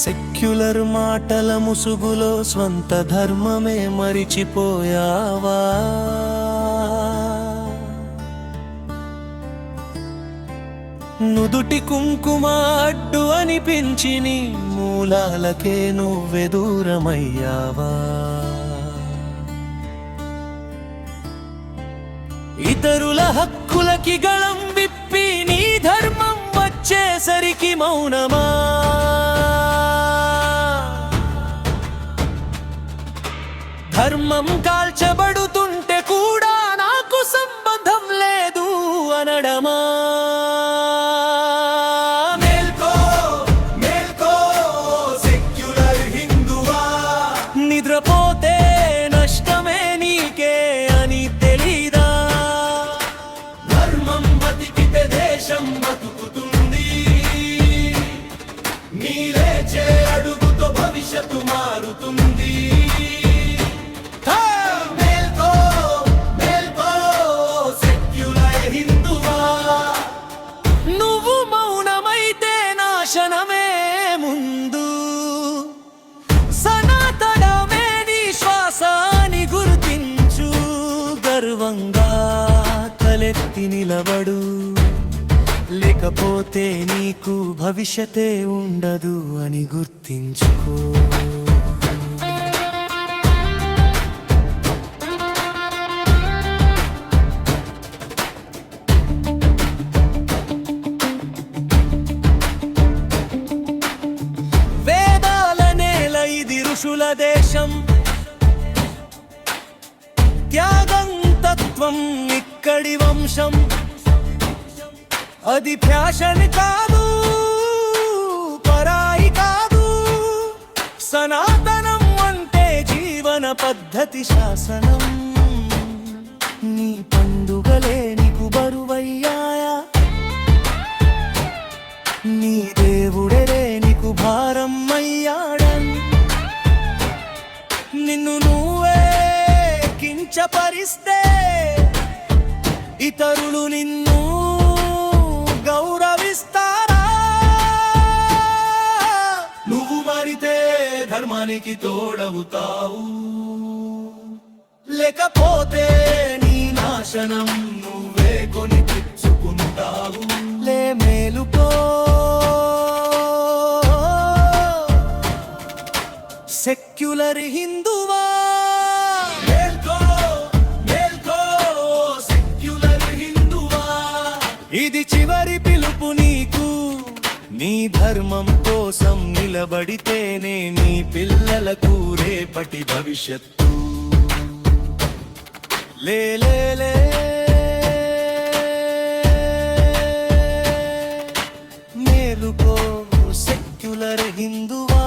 Secular మాటల ముసుగులో స్వంత ధర్మమే మరిచిపోయావా? నుదుటి కుంకుమ అడ్డు అనిపించి నీ మూలాలకే నువ్వే దూరమయ్యావా? ఇతరుల హక్కులకి గళం విప్పి నీ ధర్మం వచ్చేసరికి మౌనమా? ధర్మం కాల్చబడుతుంటే కూడా నాకు సంబంధం లేదు అనడమా? మేల్కో మేల్కో సెక్యులర్ హిందువా, నిద్రపోతే నష్టమే నీకే అని తెలీదా? ధర్మం బతికితే దేశం బతుకుతుంది, నీ లేచే అడుగుతో భవిష్యత్తు మారుతుంది. నాశనమే ముందు, సనాతనమే నీ శ్వాసాని గుర్తించు. గర్వంగా తలెత్తి నిలబడు, లేకపోతే నీకు భవిష్యతే ఉండదు అని గుర్తించుకో. ఋషుల దేశం, త్యాగం తత్వం ఇక్కడి వంశం. అది ఫ్యాషన్ కాదు, పరాయి కాదు. సనాతనం అంటే జీవన పద్ధతి, శాసనం. నీ పండుగలే నీకు బరువయ్యాయా? నీ దేవుడే నీకు భారం అయ్యాడని నిన్ను నువ్వే కించపరిస్తే ఇతరులు నిన్ను గౌరవిస్తారా? నువ్వు మారితే ధర్మానికి తోడవుతావు, లేకపోతే నీ నాశనం నువ్వే కొని తెచ్చుకుంటావు. లే మేలుకో సెక్యులర్ హిందువా, మేల్కో మేల్కో సెక్యులర్ హిందువా. ఇది చివరి పిలుపు నీకు, నీ ధర్మం కోసం నిలబడితేనే నీ పిల్లలకు రేపటి భవిష్యత్తు. లే లే లే మేలుకో సెక్యులర్ హిందువా.